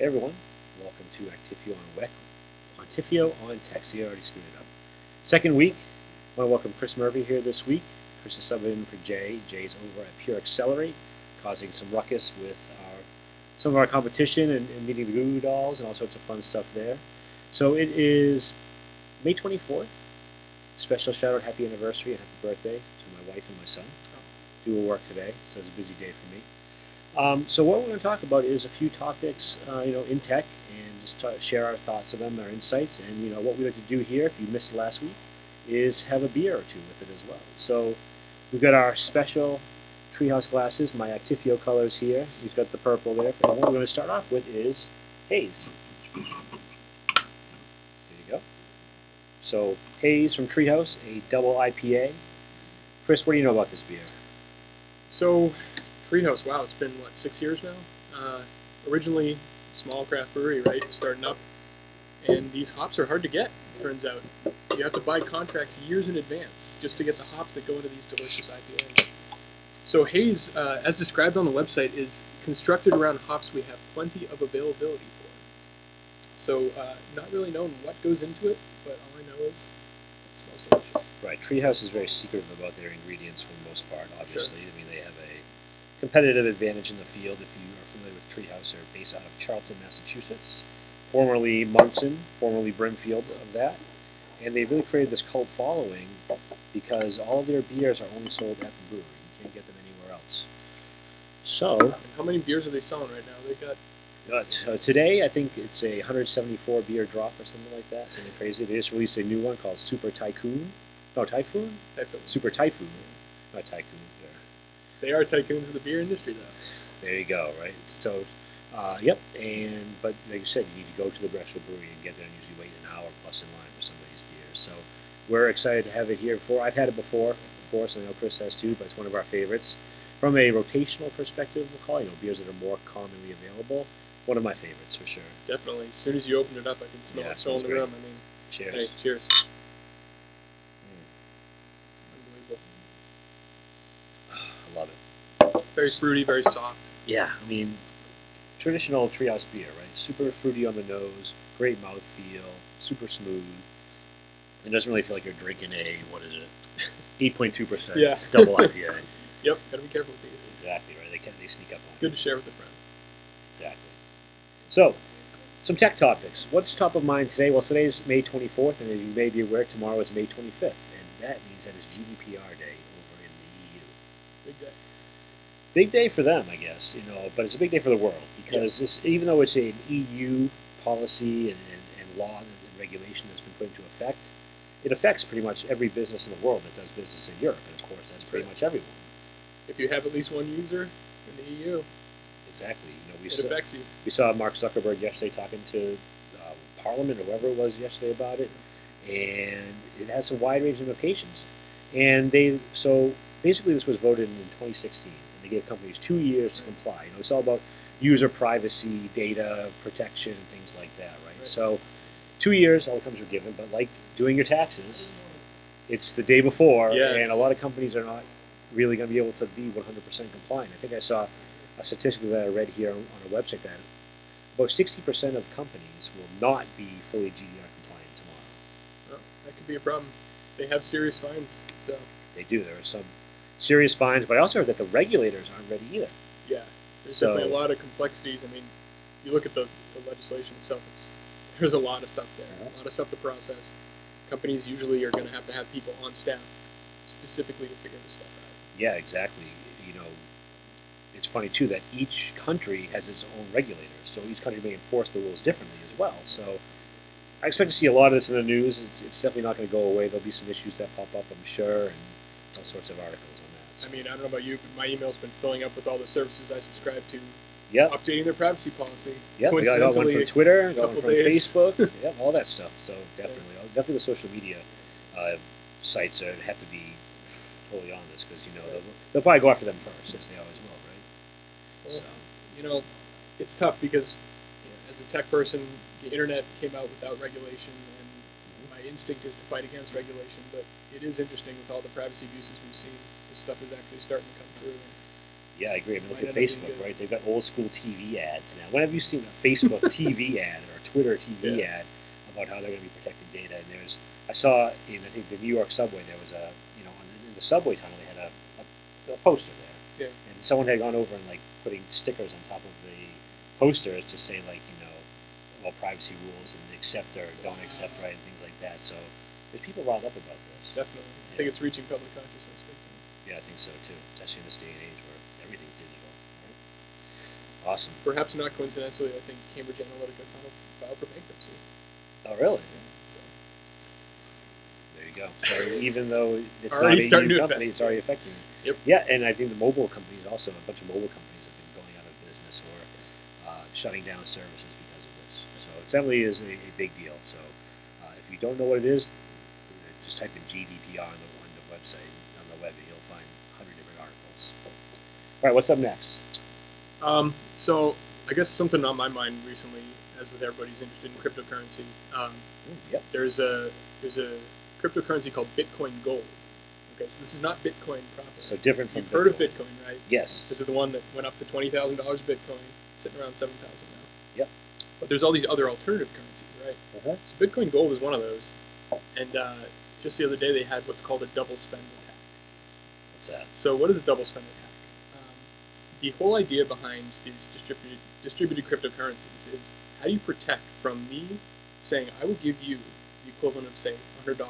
Hey everyone, welcome to Actifio On-Tech. See, I already screwed it up. Second week, I want to welcome Chris Murphy here this week. Chris is subbing in for Jay. Jay's over at Pure Accelerate, causing some ruckus with some of our competition and meeting the Goo Dolls and all sorts of fun stuff there. So it is May 24th. Special shout out, happy anniversary and happy birthday to my wife and my son. Due at work today, so it's a busy day for me. So what we're going to talk about is a few topics, in tech, and just share our thoughts of them, our insights, and what we like to do here, if you missed last week, is have a beer or two with it as well. So we've got our special Treehouse glasses, my Actifio colors here. We've got the purple there. And what we're going to start off with is Haze. There you go. So Haze from Treehouse, a double IPA. Chris, what do you know about this beer? So, Treehouse, wow, it's been, 6 years now? Originally, small craft brewery, right, starting up. And these hops are hard to get, turns out. You have to buy contracts years in advance just to get the hops that go into these delicious IPAs. So Haze, as described on the website, is constructed around hops we have plenty of availability for. So, not really known what goes into it, but all I know is it smells delicious. Right, Treehouse is very secretive about their ingredients for the most part, obviously. Sure. I mean, they have a competitive advantage in the field. If you are familiar with Treehouse, they're based out of Charlton, Massachusetts, formerly Munson, formerly Brimfield of that. And they've really created this cult following because all of their beers are only sold at the brewery. You can't get them anywhere else. So, and how many beers are they selling right now? They got today, I think it's a 174 beer drop or something like that. Something crazy. They just released a new one called Super Tycoon. No, Typhoon? Typhoon. Super Typhoon. Not Tycoon. They are tycoons of the beer industry, though. There you go, right? So, yep. But like you said, you need to go to the actual brewery and get there, and usually wait an hour plus in line for some of these beers. So, we're excited to have it here. I've had it before, of course, and I know Chris has too, but it's one of our favorites. From a rotational perspective, we'll call beers that are more commonly available. One of my favorites for sure. Definitely. As soon as you open it up, I can smell it still in the room. I mean, cheers. Hey, cheers. I love it. Very fruity, very soft. Yeah, I mean, traditional Treehouse beer, right? Super fruity on the nose, great mouthfeel, super smooth. It doesn't really feel like you're drinking a, 8.2% yeah. double IPA. Yep, gotta be careful with these. Exactly, right? They sneak up on you. Good to share with a friend. Exactly. So, some tech topics. What's top of mind today? Well, today's May 24th, and as you may be aware, tomorrow is May 25th, and that means that is GDPR Day over in the EU. Big day. Big day for them, I guess, but it's a big day for the world because this, even though it's an EU policy and law and regulation that's been put into effect, it affects pretty much every business in the world that does business in Europe, and of course that's pretty much everyone. If you have at least one user in the EU, exactly. It affects you. We saw Mark Zuckerberg yesterday talking to Parliament or whoever it was yesterday about it, and it has some wide-ranging implications. And so basically this was voted in 2016. They gave companies 2 years to comply. It's all about user privacy, data protection, and things like that, right? So 2 years, all the companies were given, but like doing your taxes, it's the day before, yes. And a lot of companies are not really going to be able to be 100% compliant. I think I saw a statistic that I read here on a website that about 60% of companies will not be fully GDPR compliant tomorrow. Well, that could be a problem. They have serious fines, so. They do. There are some serious fines, but I also heard that the regulators aren't ready either. Yeah, there's definitely a lot of complexities. I mean, you look at the legislation itself, there's a lot of stuff there, a lot of stuff to process. Companies usually are going to have people on staff specifically to figure this stuff out. Yeah, exactly. It's funny, too, that each country has its own regulators, so each country may enforce the rules differently as well. So I expect to see a lot of this in the news. It's definitely not going to go away. There'll be some issues that pop up, I'm sure, and all sorts of articles on that. So. I mean, I don't know about you, but my email's been filling up with all the services I subscribe to, updating their privacy policy. Yeah, we got one from Twitter, got one from Facebook, all that stuff. So definitely the social media sites have to be totally on this because they'll probably go after them first, as they always will, right? Well, so it's tough because as a tech person, the internet came out without regulation, and my instinct is to fight against regulation. But it is interesting with all the privacy abuses we've seen. This stuff is actually starting to come through. Yeah, I agree. I mean, look Might at end up being Facebook, good. right? They've got old school TV ads now. When have you seen a Facebook TV ad or a Twitter TV Yeah. ad about how they're going to be protecting data? And I saw in, I think, the New York subway, there was in the subway tunnel, they had a poster there. Yeah. And someone had gone over and, like, putting stickers on top of the posters to say, like, well, privacy rules and accept or don't accept, right, and things like that. So there's people riled up about this. Definitely. I think it's reaching public consciousness. Yeah, I think so too, especially in this day and age where everything's digital. Right? Awesome. Perhaps not coincidentally, I think Cambridge Analytica filed for bankruptcy. Oh, really? Yeah, so. There you go. So even though it's Already not a starting new to company, affect. it's already affecting you. Yep. Yeah, and I think the mobile companies also, a bunch of mobile companies have been going out of business or shutting down services because of this. So it definitely is a big deal. So if you don't know what it is, just type in GDPR on the website, on the web, and you'll find 100 different articles. All right, what's up next? So I guess something on my mind recently, as with everybody's interested in cryptocurrency. Yep. There's a cryptocurrency called Bitcoin Gold. Okay, so this is not Bitcoin proper. So different from You've heard of Bitcoin, right? Yes. This is the one that went up to $20,000 Bitcoin, sitting around 7,000 now. Yep. But there's all these other alternative currencies, right? Uh-huh. So Bitcoin Gold is one of those. And just the other day, they had what's called a double spend attack. What's that? So what is a double spend attack? The whole idea behind these distributed cryptocurrencies is how do you protect from me saying I will give you the equivalent of, say, $100. You're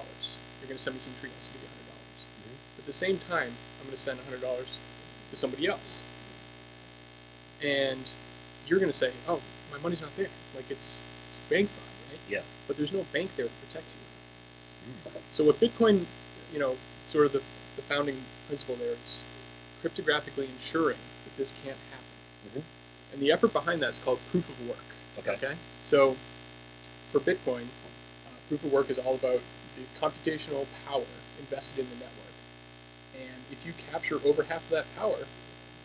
going to send me some trees, I'll give you $100. Mm-hmm. But at the same time, I'm going to send $100 to somebody else. And you're going to say, oh, my money's not there. Like it's bank fraud, right? Yeah. But there's no bank there to protect you. Mm. So what Bitcoin, sort of the founding principle there is cryptographically ensuring that this can't happen. Mm-hmm. And the effort behind that is called proof of work. Okay. So for Bitcoin, proof of work is all about the computational power invested in the network. And if you capture over half of that power,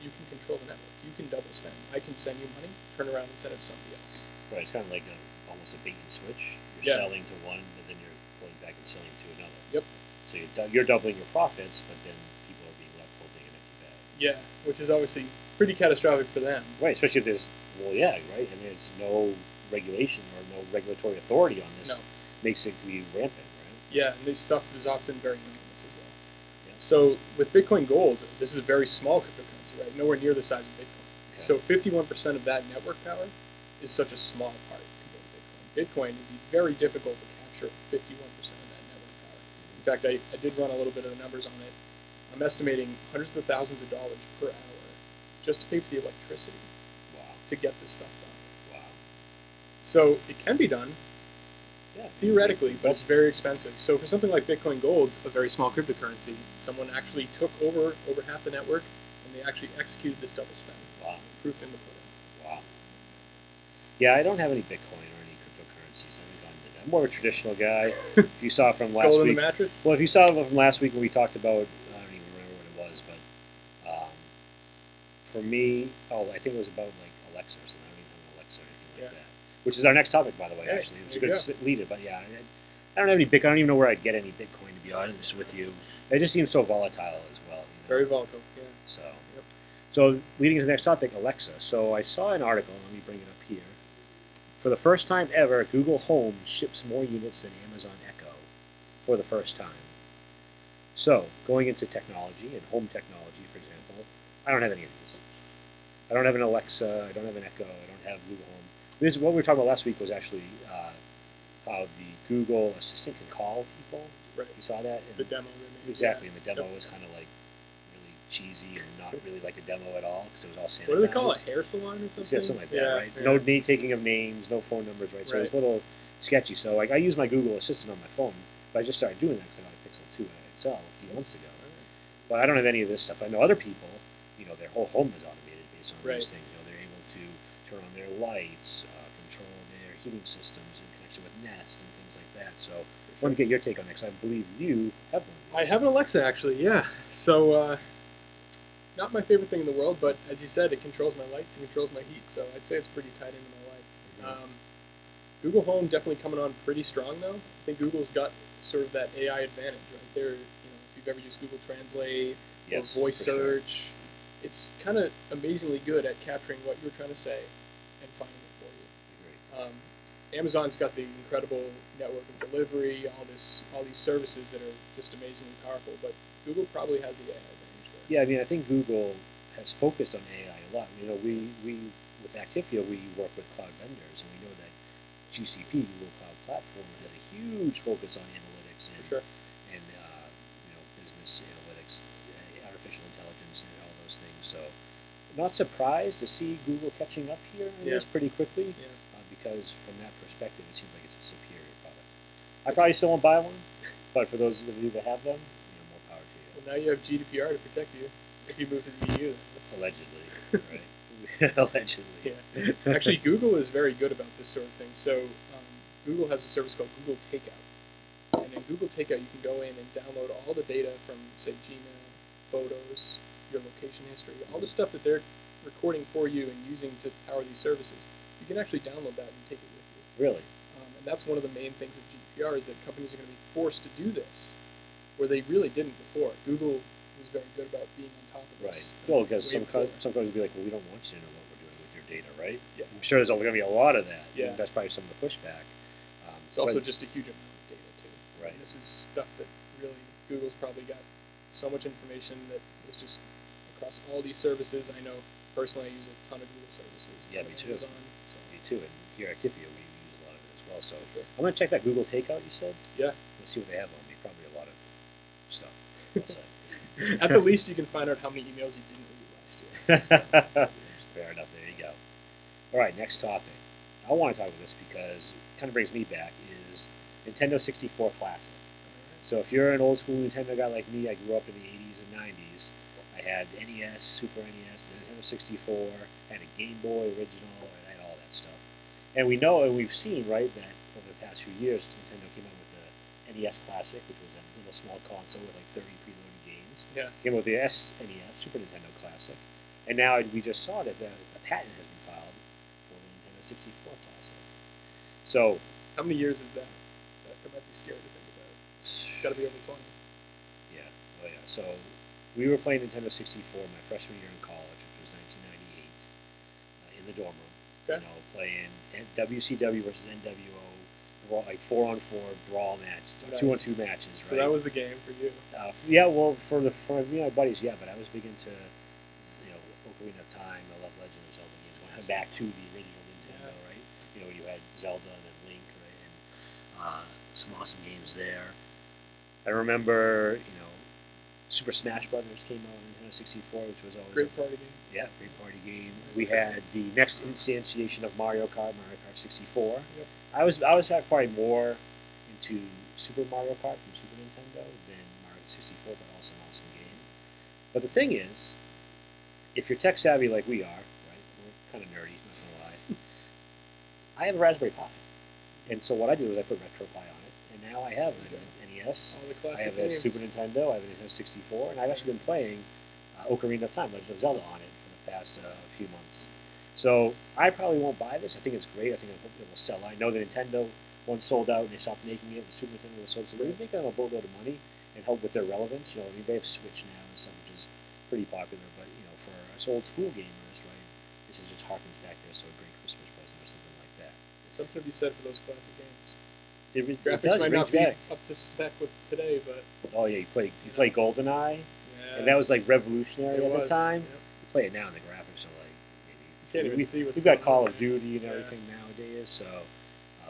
you can control the network. You can double spend. I can send you money, turn around and send it to somebody else. Right. It's kind of like almost a bait and switch. You're Yeah. selling to one, but then you're pulling back and selling to another. Yep. So you're doubling your profits, but then people are being left holding an empty bag. Yeah, which is obviously pretty catastrophic for them. Right. Especially if there's right, and there's no regulation or no regulatory authority on this. No. Makes it be rampant, right? Yeah, and this stuff is often very anonymous as well. Yeah. So with Bitcoin Gold, this is a very small cryptocurrency, right? Nowhere near the size of Bitcoin. Okay. So 51% of that network power is such a small part compared to Bitcoin. Bitcoin would be very difficult to capture 51% of that network power. In fact, I did run a little bit of the numbers on it. I'm estimating hundreds of thousands of dollars per hour just to pay for the electricity Wow. to get this stuff done. Wow. So it can be done, Yeah. theoretically, but it's very expensive. So for something like Bitcoin Gold, a very small cryptocurrency, someone actually took over half the network, and they actually executed this double spend. Wow. Proof in the pudding. Wow. Yeah, I don't have any Bitcoin or any cryptocurrencies. I'm more of a traditional guy. If you saw from last Gold in week, the mattress? well, if you saw from last week when we talked about, I don't even remember what it was, but for me, I think it was about like Alexa or something. I don't even have an Alexa or anything like that. Which is our next topic, by the way. Hey, actually, it was a there you good lead it, but yeah, I don't have any Bitcoin. I don't even know where I'd get any Bitcoin, to be honest with you. It just seems so volatile as well. Very volatile, yeah. So, Yep. so leading to the next topic, Alexa. So I saw an article. Let me bring it up here. For the first time ever, Google Home ships more units than Amazon Echo. For the first time. So going into technology and home technology, for example, I don't have any of these. I don't have an Alexa. I don't have an Echo. I don't have Google Home. This is what we were talking about last week. Was actually how the Google Assistant can call people. Right. You saw that? The demo they made. Exactly, Yeah. and the demo Yep. was kind of like really cheesy and not really like a demo at all because it was all sanitized. What do they call it? Hair salon or something? Yeah, something like that, Yeah, right? yeah. No taking of names, no phone numbers, right? So it was a little sketchy. So like I use my Google Assistant on my phone, but I just started doing that because I got a Pixel 2 and an XL a few months ago. But I don't have any of this stuff. I know other people, their whole home is automated based on these things. They're able to turn on their lights, control their heating systems in connection with Nest and things like that. So I want to get your take on that because I believe you have one. I have an Alexa, actually, yeah. So, not my favorite thing in the world, but as you said, it controls my lights and controls my heat, so I'd say it's pretty tied into my life. Mm-hmm. Google Home definitely coming on pretty strong, though. I think Google's got sort of that AI advantage, right? If you've ever used Google Translate or voice search, it's kind of amazingly good at capturing what you're trying to say and finding it for you. Amazon's got the incredible network of delivery, all these services that are just amazingly powerful, but Google probably has the AI advantage there. Yeah, I mean, I think Google has focused on AI a lot. You know, we with Actifio, we work with cloud vendors, and we know that GCP, Google Cloud Platform, had a huge focus on analytics and, For sure. and business analytics, artificial intelligence, and all those things. So, not surprised to see Google catching up here on this pretty quickly, because from that perspective, it seems like it's a superior product. I probably still won't buy one, but for those of you that have them, more power to you. Well, now you have GDPR to protect you if you move to the EU. Allegedly, right? Allegedly. Yeah. Actually, Google is very good about this sort of thing. So Google has a service called Google Takeout. And in Google Takeout, you can go in and download all the data from, say, Gmail, photos, your location history, all the stuff that they're recording for you and using to power these services. You can actually download that and take it with you. Really? And that's one of the main things of GDPR is that companies are going to be forced to do this, where they really didn't before. Google was very good about being on top of this. Right. Well, because some companies will be like, well, we don't want you to know what we're doing with your data, right? Yeah. I'm sure there's going to be a lot of that. Yeah. And that's probably some of the pushback. It's also just a huge amount of data, too. Right. And this is stuff that really, Google's probably got so much information that is just across all these services. I know personally I use a ton of Google services. Yeah, me too. Amazon, so. Me too. And here at Actifio, we use a lot of it as well. So Sure. I'm going to check that Google Takeout, you said? Yeah. Let's see what they have on me. Probably a lot of stuff. I'll say. At the least, you can find out how many emails you didn't read last year. Fair enough. There you go. All right, next topic. I want to talk about this because it kind of brings me back is Nintendo 64 Classic. So if you're an old school Nintendo guy like me, I grew up in the 80s and 90s. I had NES, Super NES, Nintendo 64, I had a Game Boy original, and I had all that stuff. And we know and we've seen, right, that over the past few years, Nintendo came out with the NES Classic, which was a little small console with like 30 preloaded games. Yeah. Came out with the SNES, Super Nintendo Classic. And now we just saw that a patent has been filed for the Nintendo 64 Classic. So, How many years is that? That might be scary to think about. It's got to be over 20. Yeah, oh yeah. So we were playing Nintendo 64 my freshman year in college, which was 1998, in the dorm room. Okay. Playing WCW versus NWO, like 4-on-4 brawl match, Nice. 2-on-2 matches. So right? that was the game for you. Yeah, well, for me and my buddies, yeah, but I was big into Ocarina of Time, I love Legend of Zelda games, going back to the original Nintendo, right? You had Zelda and then Link, right? And some awesome games there. I remember, Super Smash Brothers came out on Nintendo 64, which was always Great party game. Yeah, great party game. We had the next instantiation of Mario Kart 64. Yep. I was probably more into Super Mario Kart from Super Nintendo than Mario 64, but also an awesome game. But the thing is, if you're tech savvy like we are, right, we're kind of nerdy, not gonna lie. I have a Raspberry Pi, and so what I do is I put RetroPie on it, and now I have an NES. All the classic I have games. a Super Nintendo. I have a Nintendo 64, and I've actually been playing Ocarina of Time, Legend of Zelda, on it for the past few months. So I probably won't buy this. I think it's great. I think it will sell. I know the Nintendo one sold out and they stopped making it. The Super Nintendo was sold, so they're making a boatload of money and help with their relevance. They have Switch now and stuff, which is pretty popular. But for us old school gamers, right, this is just harkens back to a great Christmas present or something like that. Something to be said for those classic games. It Graphics does might reach not be back. up to spec with today, but Oh yeah, you play GoldenEye, yeah. and that was like revolutionary It at the was, time. yeah. You play it now, and the graphics are like You can't even see what's We've got going Call on. of Duty and Yeah. everything nowadays, so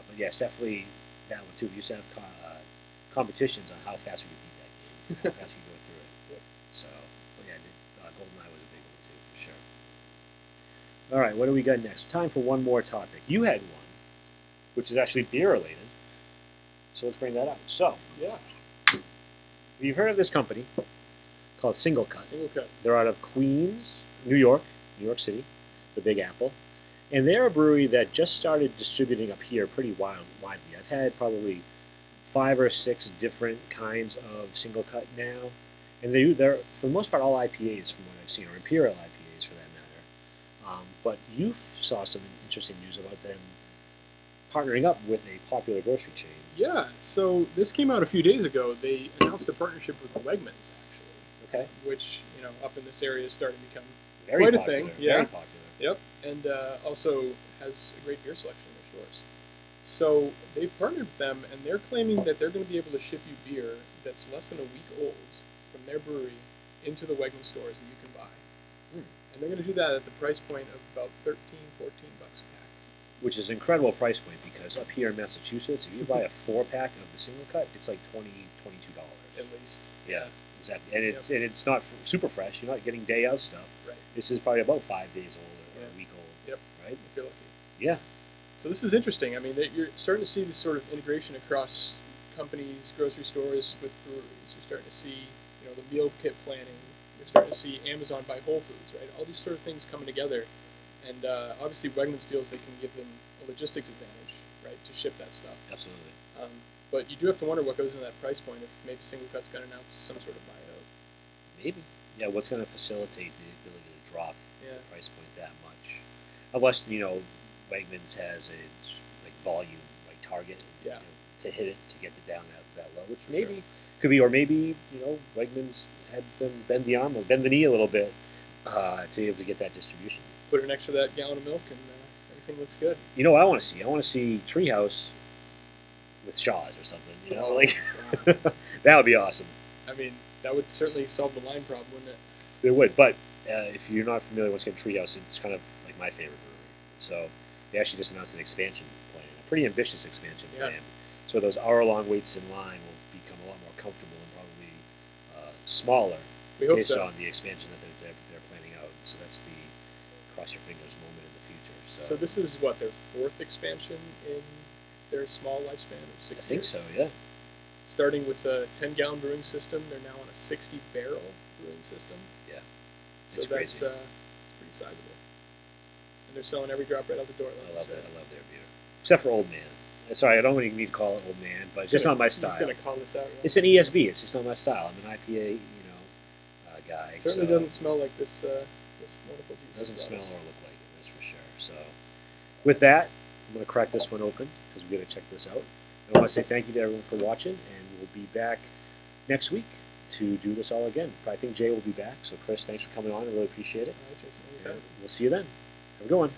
but yeah, it's definitely that one too. We used to have competitions on how fast we could beat that game, how fast you could go through it. Yep. So, but yeah, GoldenEye was a big one too for sure. All right, what do we got next? Time for one more topic. You had one, which is actually beer related. So let's bring that up. So, Yeah. you've heard of this company called Singlecut. Singlecut. They're out of Queens, New York City, the Big Apple. And they're a brewery that just started distributing up here pretty widely. I've had probably 5 or 6 different kinds of Singlecut now. And they're, for the most part, all IPAs from what I've seen, or Imperial IPAs for that matter. But you saw some interesting news about them partnering up with a popular grocery chain. Yeah, so this came out a few days ago. They announced a partnership with Wegmans, actually. Okay. which up in this area is starting to become Very quite popular. a thing. Yeah. Very popular. Yep, and also has a great beer selection in their stores. So they've partnered with them, and they're claiming that they're going to be able to ship you beer that's less than a week old from their brewery into the Wegmans stores that you can buy. Hmm. And they're going to do that at the price point of about $13, $14 a pack. Which is an incredible price point because up here in Massachusetts, if you buy a 4-pack of the Singlcut, it's like $22. At least. Yeah, exactly. And it's not super fresh. You're not getting day out stuff. Right. This is probably about 5 days old or a week old. Yep. Right? If you're lucky. Yeah. So this is interesting. I mean, you're starting to see this sort of integration across companies, grocery stores with breweries. You're starting to see, the meal kit planning. You're starting to see Amazon buy Whole Foods, right? All these sort of things coming together. And obviously Wegmans feels they can give them a logistics advantage, right, to ship that stuff. Absolutely. But you do have to wonder what goes into that price point if maybe Singlecut's going to announce some sort of buyout. Maybe. Yeah, what's going to facilitate the ability to drop Yeah. the price point that much? Unless, Wegmans has a volume target Yeah. to hit it, to get it down that low, which For maybe sure. could be, or maybe, Wegmans had them bend the knee a little bit to be able to get that distribution. Put her next to that gallon of milk and everything looks good. You know what I want to see? I want to see Treehouse with Shaw's or something. Wow. That would be awesome. I mean, that would certainly solve the line problem, wouldn't it? It would, but if you're not familiar with Treehouse, it's kind of like my favorite brewery. So they actually just announced an expansion plan, a pretty ambitious expansion Yeah. plan. So those hour-long waits in line will become a lot more comfortable and probably smaller We hope based so. on the expansion that they're planning out. So that's the cross your fingers moment in the future. So this is what, their 4th expansion in their small lifespan of 6 years? I think so, yeah. Starting with a 10-gallon brewing system, they're now on a 60-barrel brewing system. Yeah. So It's that's crazy. pretty sizable. And they're selling every drop right out the door, I like I love said. that. I love their beer. Except for Old Man. Sorry, I don't really need to call it Old Man, but it's just not my style. I'm just going to call this out. Right? It's an ESB. It's just not my style. I'm an IPA, guy. It certainly so doesn't smell like this this wonderful juice. It doesn't of smell or flowers. look like it, that's for sure. So, with that, I'm going to crack this one open because we got to check this out. And I want to say thank you to everyone for watching, and we'll be back next week to do this all again. I think Jay will be back. So, Chris, thanks for coming on. I really appreciate it. All right, Jason, And anytime. we'll see you then. Have a good one.